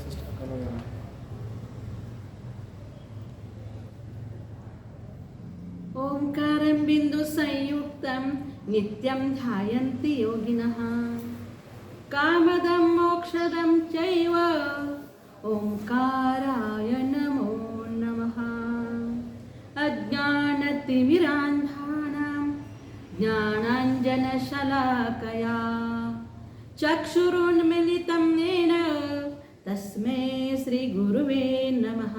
Sister करो यार। ओंकारं बिंदु संयुक्तं नित्यं ध्यायन्ति योगिनः कामदं मोक्षदं चैव ओंकाराय नमो नमः। अज्ञानतिमिरान्धानां ज्ञानाञ्जनशलाकया चक्षुरुन्मिलितं येन तस्मै श्रीगुरुवे नमः।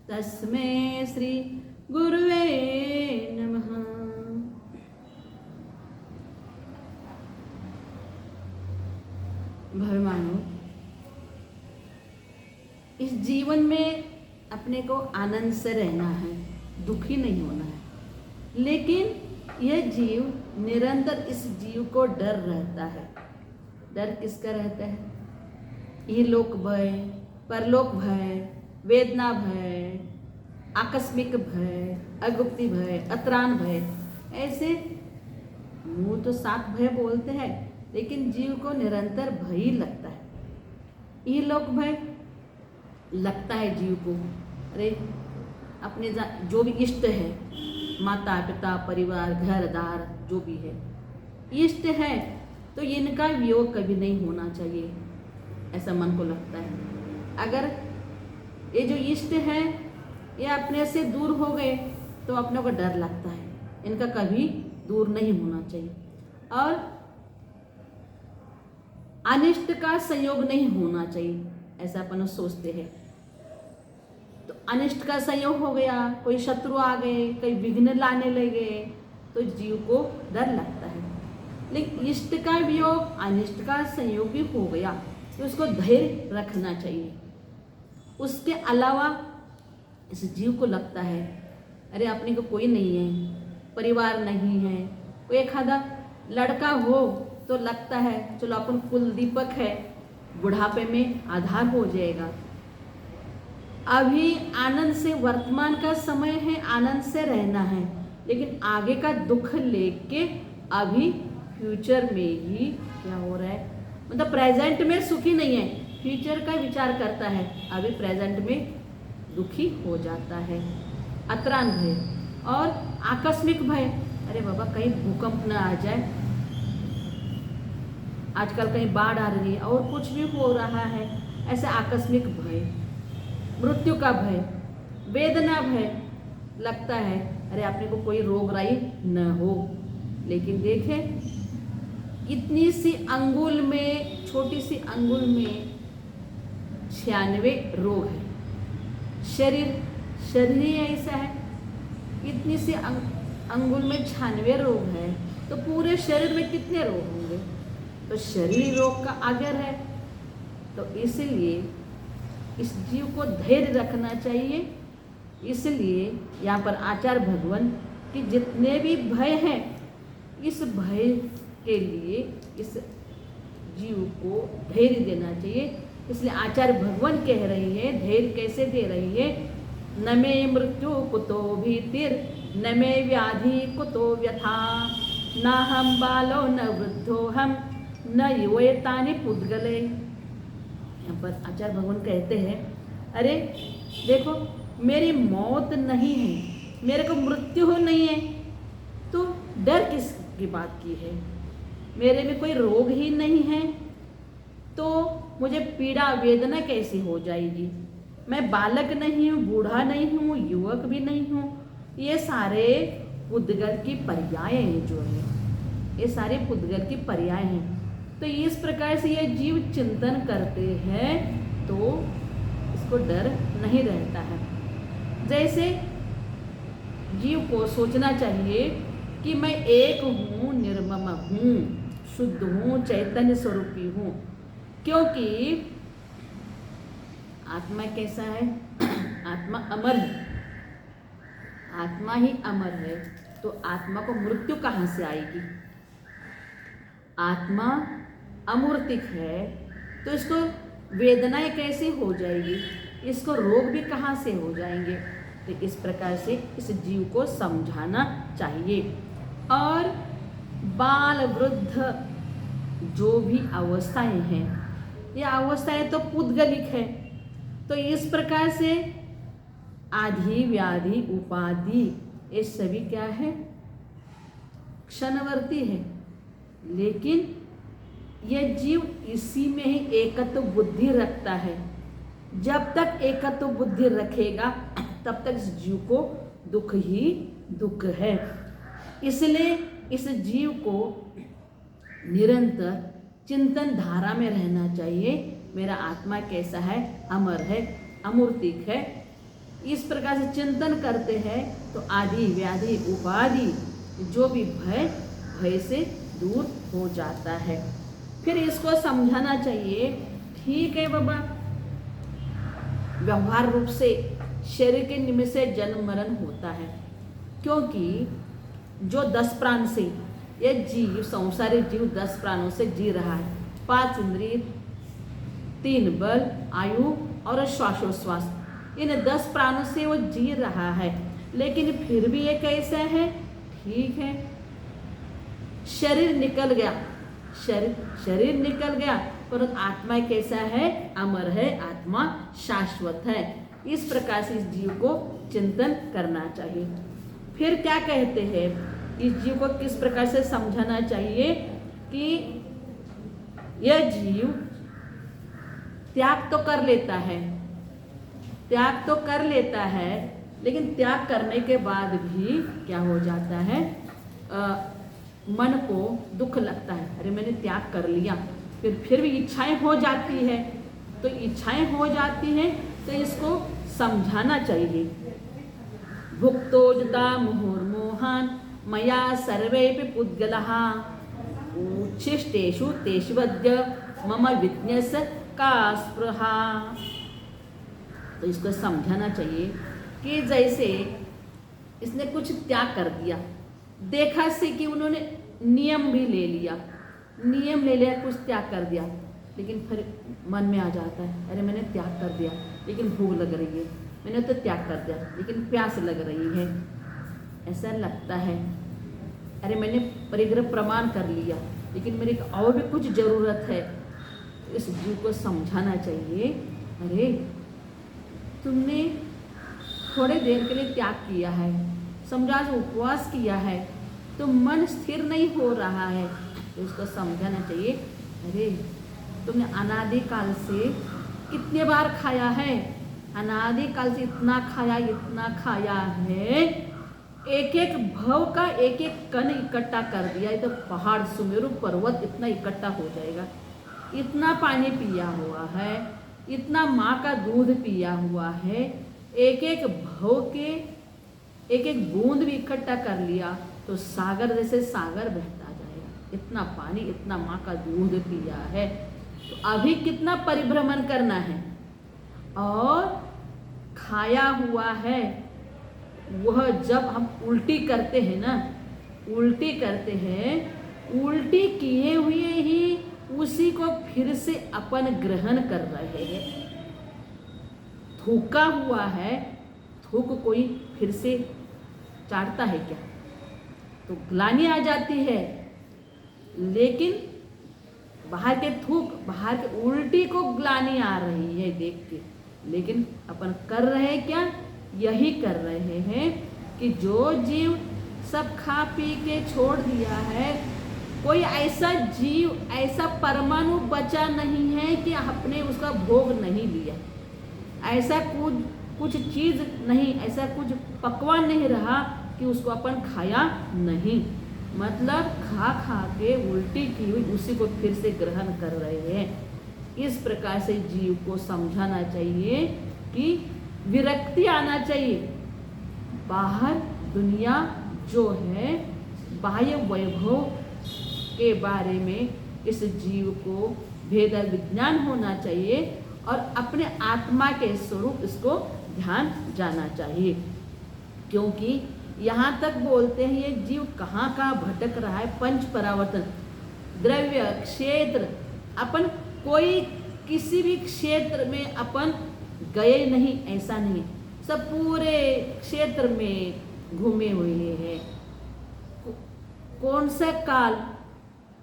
तस्मै श्री गुरुवे नमः। भगवानों, इस जीवन में अपने को आनंद से रहना है, दुखी नहीं होना है। लेकिन यह जीव निरंतर इस जीव को डर रहता है। डर किसका रहता है? ये लोक भय, परलोक भय, वेदना भय, आकस्मिक भय, अगुप्ति भय, अतरान भय। ऐसे मुंह तो 7 भय बोलते हैं, लेकिन जीव को निरंतर भय ही लगता है। ये लोक भय लगता है जीव को, अरे अपने जो भी इष्ट है, माता पिता परिवार घर दार जो भी है इष्ट है, तो इनका वियोग कभी नहीं होना चाहिए, ऐसा मन को लगता है। अगर ये जो इष्ट है ये अपने से दूर हो गए तो अपने को डर लगता है, इनका कभी दूर नहीं होना चाहिए। और अनिष्ट का संयोग नहीं होना चाहिए, ऐसा अपन सोचते हैं। तो अनिष्ट का संयोग हो गया, कोई शत्रु आ गए, कोई विघ्न लाने लगे, तो जीव को डर लगता है। लेकिन इष्ट का वियोग, अनिष्ट का संयोग भी हो गया तो उसको धैर्य रखना चाहिए। उसके अलावा इस जीव को लगता है अरे अपने को कोई नहीं है, परिवार नहीं है, कोई एक आधा लड़का हो तो लगता है चलो अपन कुल दीपक है, बुढ़ापे में आधार हो जाएगा। अभी आनंद से, वर्तमान का समय है, आनंद से रहना है, लेकिन आगे का दुख लेके अभी फ्यूचर में ही क्या हो रहा है, मतलब प्रेजेंट में सुखी नहीं है, फ्यूचर का विचार करता है, अभी प्रेजेंट में दुखी हो जाता है। अतरान भय और आकस्मिक भय, अरे बाबा कहीं भूकंप न आ जाए, आजकल कहीं बाढ़ आ रही है और कुछ भी हो रहा है, ऐसे आकस्मिक भय। मृत्यु का भय, वेदना भय, लगता है अरे अपने को कोई रोग राई न हो। लेकिन देखें इतनी सी अंगुल में, छोटी सी अंगुल में 96 रोग है। शरीर ही ऐसा है, इतनी सी अंगुल में 96 रोग है, तो पूरे शरीर में कितने रोग होंगे? तो शरीर रोग का अगर है, तो इसलिए इस जीव को धैर्य रखना चाहिए। इसलिए यहाँ पर आचार्य भगवान कि जितने भी भय हैं, इस भय के लिए इस जीव को धैर्य देना चाहिए। इसलिए आचार्य भगवान कह रही है, धैर्य कैसे दे रही है? न मे मृत्यु कुतो भीतिर, न मे व्याधि कुतो व्यथा, न हम बालो न वृद्धो हम, न युवतानि पुद्गले। यहाँ पर आचार्य भगवान कहते हैं अरे देखो मेरी मौत नहीं है, मेरे को मृत्यु हो नहीं है, तो डर किसकी बात की है? मेरे में कोई रोग ही नहीं है, तो मुझे पीड़ा वेदना कैसी हो जाएगी? मैं बालक नहीं हूँ, बूढ़ा नहीं हूँ, युवक भी नहीं हूँ। ये सारे पुद्गल की पर्याय हैं, जो है ये सारे पुद्गल की पर्याय हैं। तो इस प्रकार से ये जीव चिंतन करते हैं तो इसको डर नहीं रहता है। जैसे जीव को सोचना चाहिए कि मैं एक हूँ, निर्मम हूँ, शुद्ध हूँ, चैतन्य स्वरूपी हूँ। क्योंकि आत्मा कैसा है? आत्मा अमर है, आत्मा ही अमर है, तो आत्मा को मृत्यु कहाँ से आएगी? आत्मा अमूर्तिक है, तो इसको वेदनाएं कैसे हो जाएगी? इसको रोग भी कहाँ से हो जाएंगे? तो इस प्रकार से इस जीव को समझाना चाहिए। और बाल वृद्ध जो भी अवस्थाएं हैं, ये अवस्थाएं तो पुद्गलिक है। तो इस प्रकार से आदि व्याधि उपाधि ये सभी क्या है, क्षणवर्ती है। लेकिन यह जीव इसी में ही एकत्व बुद्धि रखता है। जब तक एकत्व बुद्धि रखेगा तब तक इस जीव को दुख ही दुख है। इसलिए इस जीव को निरंतर चिंतन धारा में रहना चाहिए। मेरा आत्मा कैसा है, अमर है, अमूर्तिक है। इस प्रकार से चिंतन करते हैं तो आदि व्याधि उपाधि जो भी भय से दूर हो जाता है। फिर इसको समझाना चाहिए, ठीक है बाबा, व्यवहार रूप से शरीर के निमित्त से जन्म मरण होता है, क्योंकि जो 10 प्राण से ये जीव, संसारिक जीव 10 प्राणों से जी रहा है। 5 इंद्रिय, 3 बल, आयु और श्वासोश्वास, इन 10 प्राणों से वो जी रहा है। लेकिन फिर भी ये कैसा है, ठीक है, शरीर निकल गया, शरीर निकल गया, पर आत्मा कैसा है, अमर है, आत्मा शाश्वत है। इस प्रकार से इस जीव को चिंतन करना चाहिए। फिर क्या कहते हैं, इस जीव को किस प्रकार से समझाना चाहिए कि यह जीव त्याग तो कर लेता है, त्याग तो कर लेता है, लेकिन त्याग करने के बाद भी क्या हो जाता है, मन को दुख लगता है। अरे मैंने त्याग कर लिया, फिर भी इच्छाएं हो जाती है। तो इच्छाएं हो जाती हैं तो इसको समझाना चाहिए। भुक्तोजता मुहुर्मोहान मया सर्वेपि पुद्गलः उच्छिष्टेषु तेष्वद्य मम विज्ञस का स्पृहा। तो इसको समझाना चाहिए कि जैसे इसने कुछ त्याग कर दिया, देखा से कि उन्होंने नियम भी ले लिया, कुछ त्याग कर दिया, लेकिन फिर मन में आ जाता है, अरे मैंने त्याग कर दिया लेकिन भूख लग रही है, मैंने तो त्याग कर दिया लेकिन प्यास लग रही है, ऐसा लगता है। अरे मैंने परिग्रह प्रमाण कर लिया लेकिन मेरे को और भी कुछ ज़रूरत है। तो इस जीव को समझाना चाहिए, अरे तुमने थोड़े देर के लिए त्याग किया है, समझा से उपवास किया है, तो मन स्थिर नहीं हो रहा है। तो इसको समझाना चाहिए, अरे तुमने अनादिकाल से कितने बार खाया है, अनादिकाल से इतना खाया है, एक एक भव का एक एक कण इकट्ठा कर दिया, तो पहाड़ सुमेरु पर्वत इतना इकट्ठा हो जाएगा। इतना पानी पिया हुआ है, इतना माँ का दूध पिया हुआ है, एक एक भव के एक एक बूंद भी इकट्ठा कर लिया तो सागर जैसे सागर बहता जाएगा। इतना पानी, इतना माँ का दूध पिया है, तो अभी कितना परिभ्रमण करना है। और खाया हुआ है वह जब हम उल्टी करते हैं ना, उल्टी करते हैं, उल्टी किए हुए ही उसी को फिर से अपन ग्रहण कर रहे हैं। थूका हुआ है, थूक कोई फिर से चाटता है क्या, तो ग्लानि आ जाती है। लेकिन बाहर के थूक, बाहर के उल्टी को ग्लानि आ रही है देख के, लेकिन अपन कर रहे क्या, यही कर रहे हैं कि जो जीव सब खा पी के छोड़ दिया है, कोई ऐसा जीव, ऐसा परमाणु बचा नहीं है कि आपने उसका भोग नहीं लिया, ऐसा कुछ चीज नहीं, ऐसा कुछ पकवान नहीं रहा कि उसको अपन खाया नहीं। मतलब खा के उल्टी की हुई उसी को फिर से ग्रहण कर रहे हैं। इस प्रकार से जीव को समझाना चाहिए कि विरक्ति आना चाहिए। बाहर दुनिया जो है, बाह्य वैभव के बारे में इस जीव को भेद विज्ञान होना चाहिए और अपने आत्मा के स्वरूप इसको ध्यान जाना चाहिए। क्योंकि यहाँ तक बोलते हैं ये जीव कहाँ कहाँ भटक रहा है, पंच परावर्तन, द्रव्य, क्षेत्र, अपन कोई किसी भी क्षेत्र में अपन गए नहीं, ऐसा नहीं, सब पूरे क्षेत्र में घूमे हुए हैं। कौन सा काल,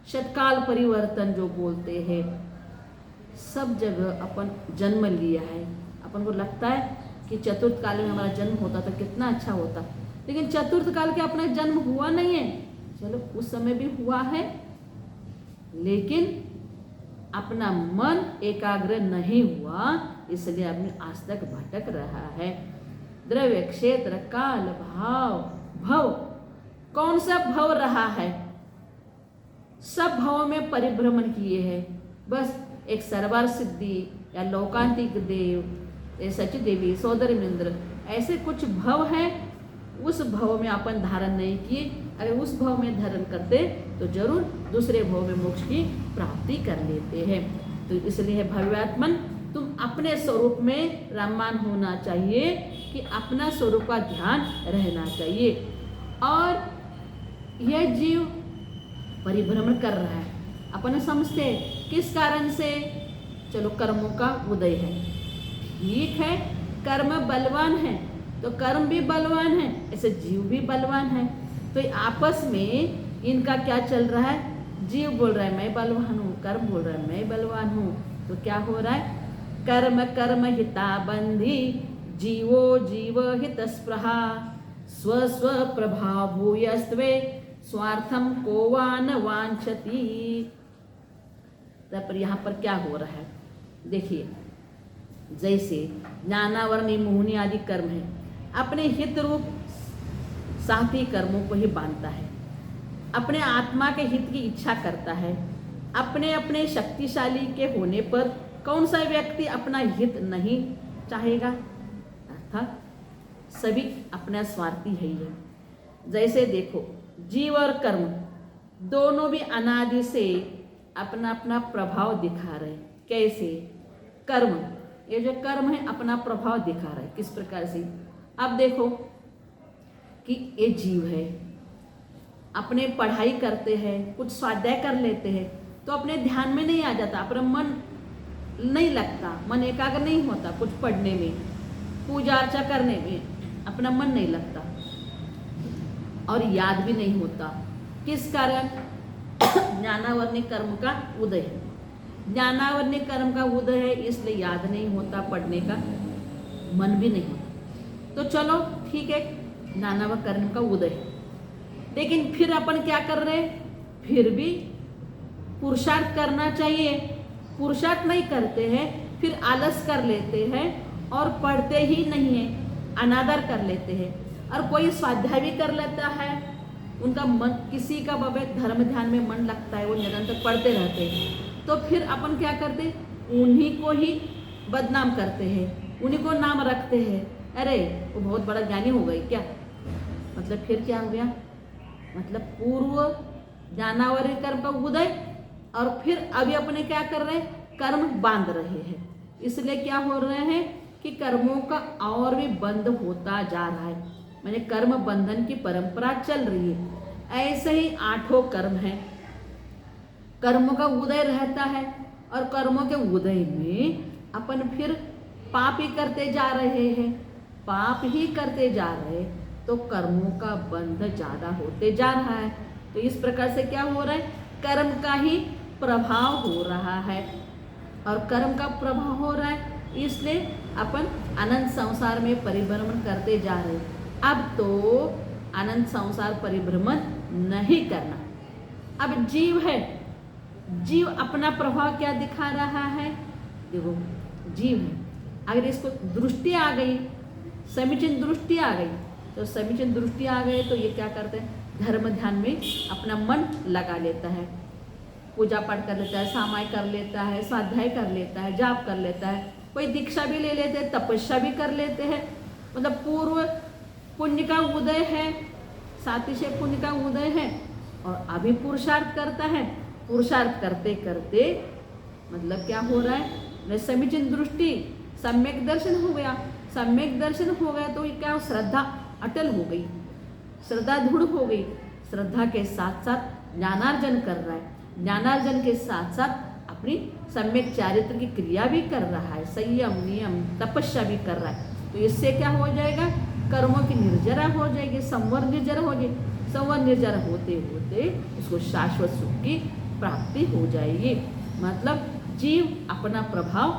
शतकाल परिवर्तन जो बोलते हैं, सब जगह अपन जन्म लिया है। अपन को लगता है कि चतुर्थ काल में हमारा जन्म होता तो कितना अच्छा होता, लेकिन चतुर्थ काल के अपना जन्म हुआ नहीं है। चलो उस समय भी हुआ है, लेकिन अपना मन एकाग्र नहीं हुआ, इसलिए आदमी आज तक भटक रहा है। द्रव्य, क्षेत्र, काल, भाव, भव, कौन सा भव रहा है? सब भावों में परिभ्रमण किए हैं। बस एक सरवार सिद्धि या लोकांतिक देव, सची देवी, सौदर्येंद्र, ऐसे कुछ भव हैं, उस भव में अपन धारण नहीं किए। अगर उस भव में धारण करते तो जरूर दूसरे भव में मोक्ष की प्राप्ति कर लेते हैं। तो इसलिए भव्यात्मन, तुम अपने स्वरूप में रममान होना चाहिए, कि अपना स्वरूप का ध्यान रहना चाहिए। और यह जीव परिभ्रमण कर रहा है, अपन समझते हैं किस कारण से? चलो कर्मों का उदय है, ठीक है, कर्म बलवान है तो कर्म भी बलवान है, ऐसे जीव भी बलवान है। तो आपस में इनका क्या चल रहा है? जीव बोल रहा है मैं बलवान हूँ, कर्म बोल रहा है मैं बलवान हूँ। तो क्या हो रहा है? कर्म कर्म हिता बंधी, जीवो जीव हित स्पृहा, स्व स्व प्रभाव भूयस्त्वे, स्वार्थम को वान वांछति। पर यहाँ पर क्या हो रहा है? देखिए, जैसे ज्ञानावरणी मोहिनी आदि कर्म है, अपने हित रूप साथी कर्मों को ही बांधता है, अपने आत्मा के हित की इच्छा करता है। अपने अपने शक्तिशाली के होने पर कौन सा व्यक्ति अपना हित नहीं चाहेगा? अर्थात सभी अपना स्वार्थी है ही है। जैसे देखो, जीव और कर्म दोनों भी अनादि से अपना अपना प्रभाव दिखा रहे हैं। कैसे? कर्म, ये जो कर्म है अपना प्रभाव दिखा रहा है। किस प्रकार से? अब देखो कि ये जीव है, अपने पढ़ाई करते हैं, कुछ स्वाध्याय कर लेते हैं, तो अपने ध्यान में नहीं आ जाता, अपना मन नहीं लगता, मन एकाग्र नहीं होता, कुछ पढ़ने में, पूजा अर्चा करने में अपना मन नहीं लगता और याद भी नहीं होता। किस कारण? ज्ञानावरणी कर्म का उदय है। ज्ञानावरणी कर्म का उदय है, इसलिए याद नहीं होता, पढ़ने का मन भी नहीं होता। तो चलो ठीक है, ज्ञानावरणी कर्म का उदय है, लेकिन फिर अपन क्या कर रहे हैं? फिर भी पुरुषार्थ करना चाहिए, पुरुषार्थ नहीं करते हैं, फिर आलस कर लेते हैं और पढ़ते ही नहीं है, अनादर कर लेते हैं। और कोई स्वाध्याय भी कर लेता है, उनका मन, किसी का बाबा धर्म ध्यान में मन लगता है, वो निरंतर पढ़ते रहते हैं, तो फिर अपन क्या करते? उन्हीं को ही बदनाम करते हैं, उन्हीं को नाम रखते हैं, अरे वो बहुत बड़ा ज्ञानी हो गई क्या? मतलब फिर क्या हो गया? मतलब पूर्व ज्ञानावरी कर्म का उदय, और फिर अभी अपने क्या कर रहे हैं? कर्म बांध रहे हैं। इसलिए क्या हो रहे हैं कि कर्मों का और भी बंध होता जा रहा है, मैंने कर्म बंधन की परंपरा चल रही है। ऐसे ही 8 कर्म हैं, कर्मों का उदय रहता है, और कर्मों के उदय में अपन फिर पाप ही करते जा रहे हैं, पाप ही करते जा रहे, तो कर्मों का बंध ज्यादा होते जा रहा है। तो इस प्रकार से क्या हो रहा है? कर्म का ही प्रभाव हो रहा है, और कर्म का प्रभाव हो रहा है, इसलिए अपन अनंत संसार में परिभ्रमण करते जा रहे हैं। अब तो अनंत संसार परिभ्रमण नहीं करना। अब जीव है, जीव अपना प्रभाव क्या दिखा रहा है? देखो, जीव है, अगर इसको दृष्टि आ गई, समीचीन दृष्टि आ गई, तो समीचीन दृष्टि आ गई तो ये क्या करते हैं? धर्म ध्यान में अपना मन लगा लेता है, पूजा पाठ कर लेता है, सामाय कर लेता है, स्वाध्याय कर लेता है, जाप कर लेता है, कोई दीक्षा भी ले लेते हैं, तपस्या भी कर लेते हैं। मतलब पूर्व पुण्य का उदय है, साथी से पुण्य का उदय है, और अभी पुरुषार्थ करता है। पुरुषार्थ करते करते मतलब क्या हो रहा है? समीचीन दृष्टि, सम्यक दर्शन हो गया। सम्यक दर्शन हो गया तो क्या? श्रद्धा अटल हो गई, श्रद्धा दृढ़ हो गई। श्रद्धा के साथ साथ ज्ञानार्जन कर रहा है, ज्ञानार्जन के साथ साथ अपनी सम्यक चारित्र की क्रिया भी कर रहा है, संयम नियम तपस्या भी कर रहा है। तो इससे क्या हो जाएगा? कर्मों की निर्जरा हो जाएगी, संवर निर्जरा हो जाएगी। संवर निर्जरा होते होते उसको शाश्वत सुख की प्राप्ति हो जाएगी। मतलब जीव अपना प्रभाव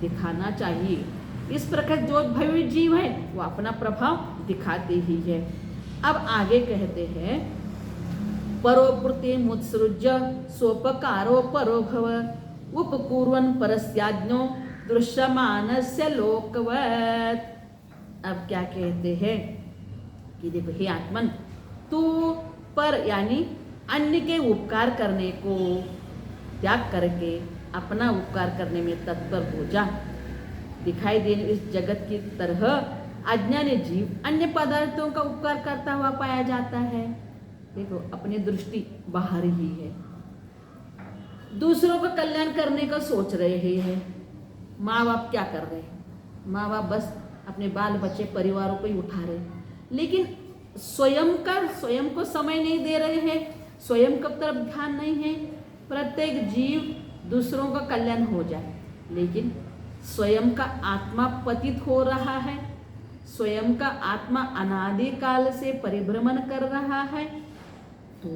दिखाना चाहिए। इस प्रकार जो भव्य जीव है वो अपना प्रभाव दिखाते ही है। अब आगे कहते हैं परोपूर्ति मुत्सृज्य सोपकारो परो भव उपकुर्वन् परस्याज्ञो दृश्यमानस्य लोकवत्। अब क्या कहते हैं कि देखो हे आत्मन, तू पर यानी अन्य के उपकार करने को त्याग करके अपना उपकार करने में तत्पर हो जा। दिखाई देने इस जगत की तरह अज्ञानी जीव अन्य पदार्थों का उपकार करता हुआ पाया जाता है। देखो अपनी दृष्टि बाहर ही है, दूसरों का कल्याण करने का सोच रहे हैं। माँ बाप क्या कर रहे हैं? माँ बाप बस अपने बाल बच्चे परिवारों को ही उठा रहे, लेकिन स्वयं को समय नहीं दे रहे हैं, स्वयं का तरफ ध्यान नहीं है। प्रत्येक जीव दूसरों का कल्याण हो जाए, लेकिन स्वयं का आत्मा पतित हो रहा है, स्वयं का आत्मा अनादि काल से परिभ्रमण कर रहा है। तो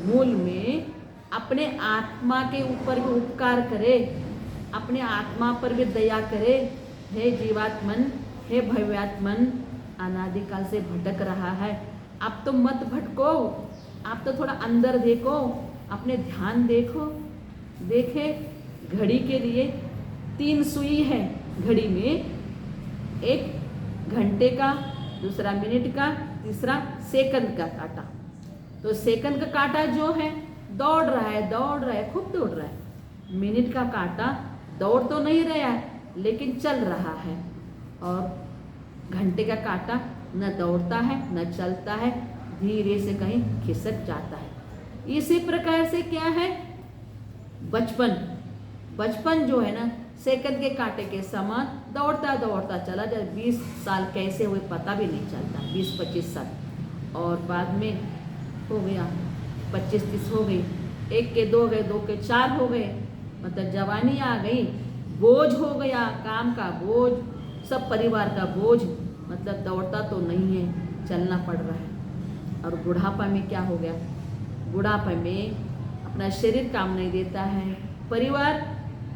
मूल में अपने आत्मा के ऊपर भी उपकार करे, अपने आत्मा पर भी दया करे। हे जीवात्मन, हे भव्यात्मन, अनादिकाल से भटक रहा है, आप तो मत भटको, आप तो थोड़ा अंदर देखो, अपने ध्यान देखो। देखे घड़ी के लिए 3 सुई है, घड़ी में एक घंटे का, दूसरा मिनट का, तीसरा सेकंड का काटा। तो सेकंड का काटा जो है दौड़ रहा है, खूब दौड़ रहा है। मिनट का काटा दौड़ तो नहीं रहा है, लेकिन चल रहा है। और घंटे का काटा न दौड़ता है न चलता है, धीरे से कहीं खिसक जाता है। इसी प्रकार से क्या है बचपन जो है ना, सेकंड के कांटे के समान दौड़ता दौड़ता चला जाए। 20 साल कैसे हुए पता भी नहीं चलता, 20-25 साल, और बाद में हो गया 25-30 हो गई, 1 के 2 गए, 2 के 4 हो गए, मतलब जवानी आ गई, बोझ हो गया, काम का बोझ, सब परिवार का बोझ, मतलब दौड़ता तो नहीं है, चलना पड़ रहा है। और बुढ़ापा में क्या हो गया, बुढ़ापे में अपना शरीर काम नहीं देता है, परिवार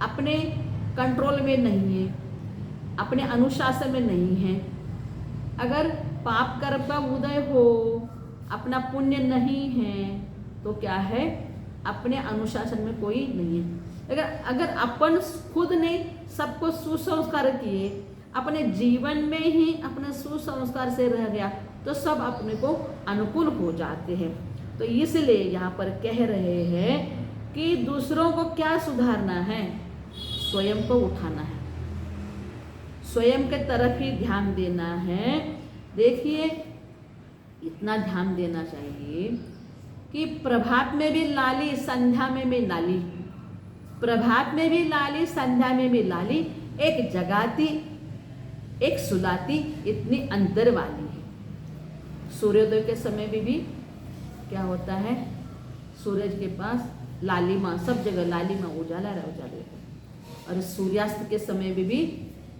अपने कंट्रोल में नहीं है, अपने अनुशासन में नहीं है। अगर पाप कर्म का उदय हो, अपना पुण्य नहीं है, तो क्या है अपने अनुशासन में कोई नहीं है। अगर अपन खुद ने सबको सुसंस्कार किए, अपने जीवन में ही अपने सुसंस्कार से रह गया, तो सब अपने को अनुकूल हो जाते हैं। तो इसलिए यहाँ पर कह रहे हैं कि दूसरों को क्या सुधारना है, स्वयं को उठाना है, स्वयं के तरफ ही ध्यान देना है। देखिए इतना ध्यान देना चाहिए कि प्रभात में भी लाली, संध्या में भी लाली, प्रभात में भी लाली, संध्या में भी लाली, एक जगाती एक सुलाती, इतनी अंतर वाली है। सूर्योदय के समय में भी क्या होता है, सूरज के पास लालिमा, सब जगह लालिमा, उजाला रहा। और सूर्यास्त के समय में भी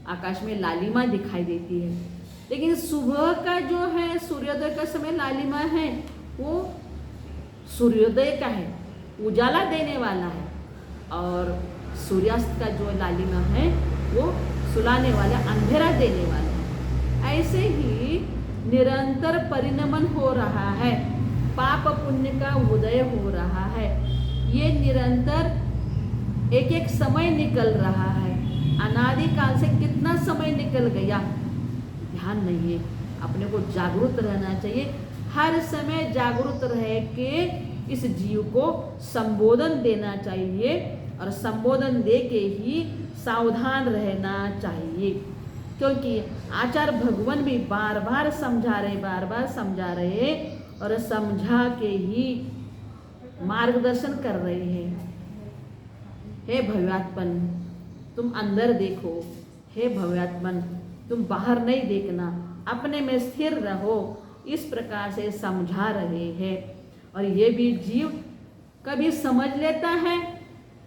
आकाश में लालिमा दिखाई देती है। लेकिन सुबह का जो है, सूर्योदय का समय लालिमा है, वो सूर्योदय का है, उजाला देने वाला है, और सूर्यास्त का जो लालिमा है वो सुलाने वाला, अंधेरा देने वाला है। ऐसे ही निरंतर परिणमन हो रहा है, पाप पुण्य का उदय हो रहा है, ये निरंतर एक एक समय निकल रहा है। अनादि काल से कितना समय निकल गया, ध्यान नहीं है। अपने को जागरूक रहना चाहिए, हर समय जागरूक रह के इस जीव को संबोधन देना चाहिए, और संबोधन दे के ही सावधान रहना चाहिए। क्योंकि आचार्य भगवान भी बार बार समझा रहे, और समझा के ही मार्गदर्शन कर रहे हैं। हे भव्यात्मन, तुम अंदर देखो, हे भव्यात्मन, तुम बाहर नहीं देखना, अपने में स्थिर रहो, इस प्रकार से समझा रहे हैं। और ये भी जीव कभी समझ लेता है,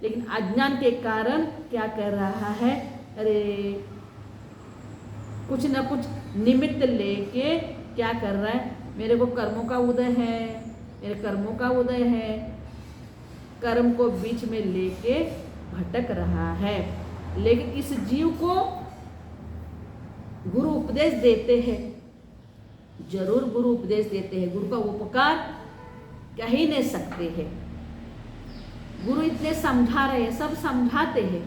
लेकिन अज्ञान के कारण क्या कर रहा है, अरे कुछ न कुछ निमित्त लेके क्या कर रहा है, मेरे को कर्मों का उदय है, मेरे कर्मों का उदय है, कर्म को बीच में लेके भटक रहा है। लेकिन इस जीव को गुरु उपदेश देते हैं, जरूर गुरु उपदेश देते हैं। गुरु का उपकार कह ही नहीं सकते हैं। गुरु इतने समझा रहे हैं, सब समझाते हैं।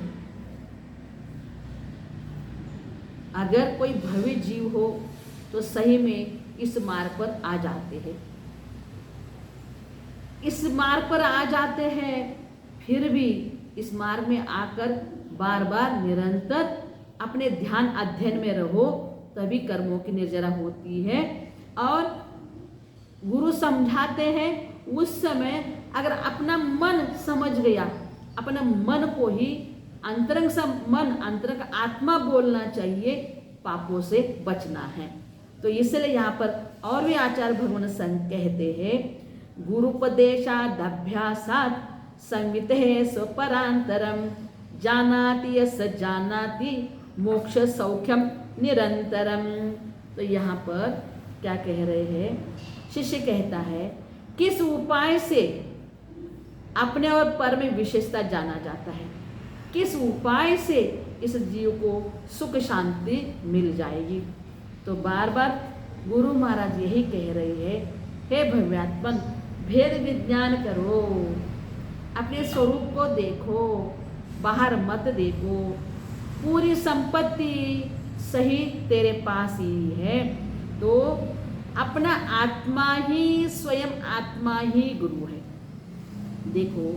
अगर कोई भव्य जीव हो तो सही में इस मार्ग पर आ जाते हैं, इस मार्ग पर आ जाते हैं। फिर भी इस मार्ग में आकर बार बार निरंतर अपने ध्यान अध्ययन में रहो, तभी कर्मों की निर्जरा होती है। और गुरु समझाते हैं, उस समय अगर अपना मन समझ गया, अपना मन को ही अंतरंग सा मन, अंतरंग आत्मा बोलना चाहिए, पापों से बचना है। तो इसलिए यहाँ पर और भी आचार्य भगवान संघ कहते हैं, गुरुपदेशादभ्यासात् संविते स्वपरांतरम जानाति यस जानाति मोक्ष सौख्यम निरंतरम। तो यहाँ पर क्या कह रहे हैं? शिष्य कहता है, किस उपाय से अपने और पर में विशेषता जाना जाता है, किस उपाय से इस जीव को सुख शांति मिल जाएगी। तो बार बार गुरु महाराज यही कह रहे हैं, हे भव्यात्मन, भेद विज्ञान करो, अपने स्वरूप को देखो, बाहर मत देखो। पूरी संपत्ति सही तेरे पास ही है। तो अपना आत्मा ही, स्वयं आत्मा ही गुरु है। देखो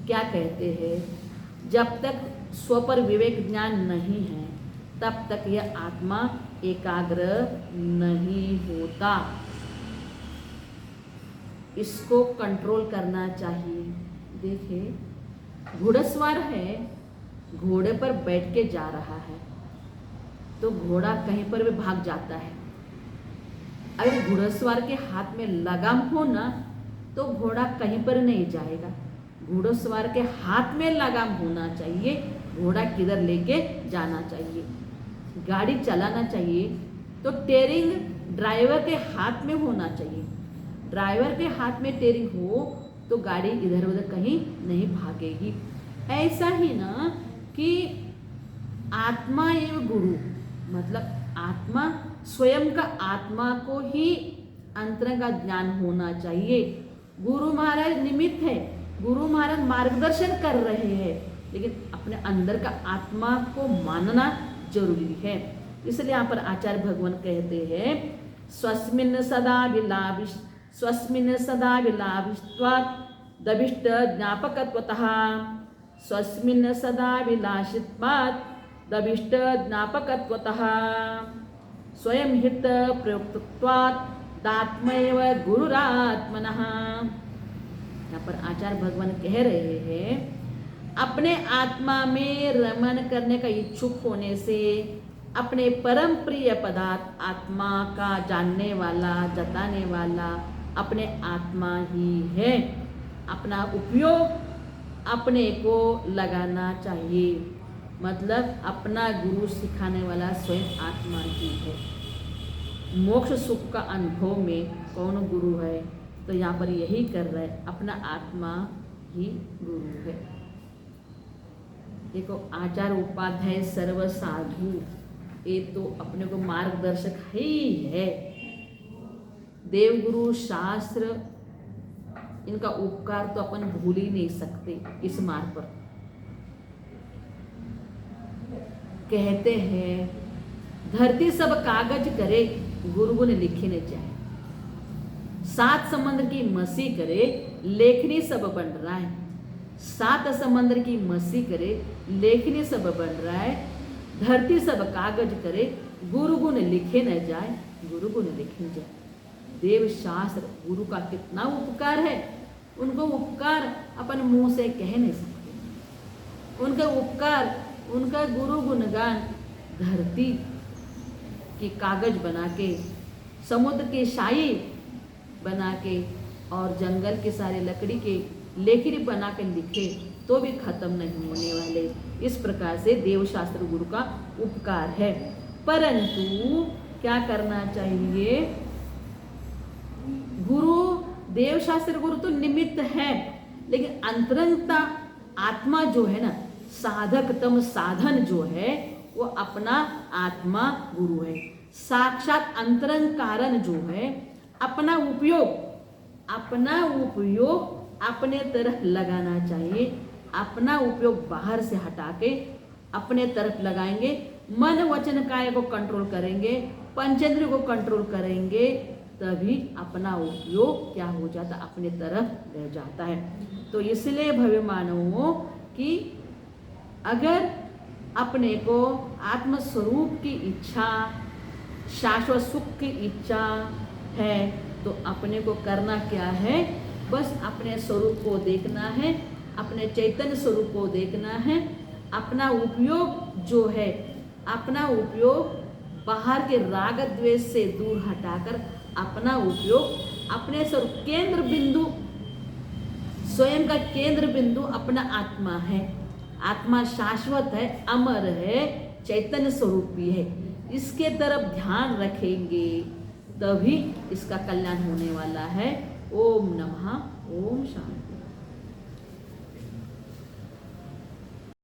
क्या कहते हैं, जब तक स्व पर विवेक ज्ञान नहीं है तब तक यह आत्मा एकाग्र नहीं होता। इसको कंट्रोल करना चाहिए। देखिए घोड़सवार है, घोड़े पर बैठ के जा रहा है, तो घोड़ा कहीं पर भी भाग जाता है। अगर घोड़सवार के हाथ में लगाम हो ना, तो घोड़ा कहीं पर नहीं जाएगा। घोड़सवार के हाथ में लगाम होना चाहिए, घोड़ा किधर लेके जाना चाहिए। गाड़ी चलाना चाहिए तो टेयरिंग ड्राइवर के हाथ में होना चाहिए। ड्राइवर के हाथ में टेयरिंग हो तो गाड़ी इधर उधर कहीं नहीं भागेगी। ऐसा ही ना कि आत्मा एवं गुरु, मतलब आत्मा, स्वयं का आत्मा को ही अंतरंग का ज्ञान होना चाहिए। गुरु महाराज निमित्त है, गुरु महाराज मार्गदर्शन कर रहे हैं, लेकिन अपने अंदर का आत्मा को मानना जरूरी है। इसलिए यहाँ पर आचार्य भगवान कहते हैं, स्वस्मिन् सदा विलाभित्वात् दभिष्ट ज्ञापकत्वतः, स्वस्मिन् सदा विलासित्वात् दभिष्ट ज्ञापकत्वतः, स्वयं हित प्रयुक्तत्वात् दात्मैव गुरुरात्मनः। यहाँ पर आचार्य भगवान कह रहे हैं, अपने आत्मा में रमन करने का इच्छुक होने से अपने परम प्रिय पदार्थ आत्मा का जानने वाला, जताने वाला अपने आत्मा ही है। अपना उपयोग अपने को लगाना चाहिए, मतलब अपना गुरु सिखाने वाला स्वयं आत्मा ही है। मोक्ष सुख का अनुभव में कौन गुरु है? तो यहाँ पर यही कर रहा है, अपना आत्मा ही गुरु है। देखो आचार्य उपाध्याय सर्व साधु, ये तो अपने को मार्गदर्शक ही है। देवगुरु शास्त्र, इनका उपकार तो अपन भूल ही नहीं सकते। इस मार्ग पर कहते हैं, धरती सब कागज करे, गुरु गुण लिखे न जाए। सात समंदर की मसी करे, लेखनी सब बन रहा है। सात समंदर की मसी करे, लेखनी सब बन रहा है। धरती सब कागज करे, गुरु गुण लिखे न जाए, गुरु गुण लिखे न जाए। देव शास्त्र गुरु का कितना उपकार है, उनको उपकार अपन मुंह से कह नहीं सकते। उनका उपकार, उनका गुरु गुणगान धरती की कागज बना के, समुद्र के शाही बना के और जंगल के सारे लकड़ी के लेखनी बना के लिखे तो भी खत्म नहीं होने वाले। इस प्रकार से देवशास्त्र गुरु का उपकार है। परंतु क्या करना चाहिए? गुरु, देवशास्त्र गुरु तो निमित्त है, लेकिन अंतरंगता आत्मा जो है ना, साधकतम साधन जो है वो अपना आत्मा गुरु है। साक्षात अंतरंग कारण जो है अपना उपयोग अपने तरफ लगाना चाहिए। अपना उपयोग बाहर से हटा के अपने तरफ लगाएंगे। मन वचन काय को कंट्रोल करेंगे, पंचेंद्रिय को कंट्रोल करेंगे, तभी अपना उपयोग क्या हो जाता, अपने तरफ रह जाता है। तो इसलिए भव्य मानवों कि अगर अपने को आत्मस्वरूप की इच्छा, शाश्वत सुख की इच्छा है तो अपने को करना क्या है, बस अपने स्वरूप को देखना है, अपने चैतन्य स्वरूप को देखना है। अपना उपयोग जो है, अपना उपयोग बाहर के राग द्वेष से दूर हटाकर अपना उपयोग अपने स्वरूप केंद्र बिंदु, स्वयं का केंद्र बिंदु अपना आत्मा है। आत्मा शाश्वत है, अमर है, चैतन्य स्वरूप भी है। इसके तरफ ध्यान रखेंगे तभी इसका कल्याण होने वाला है। ओम नमः, ओम शांति।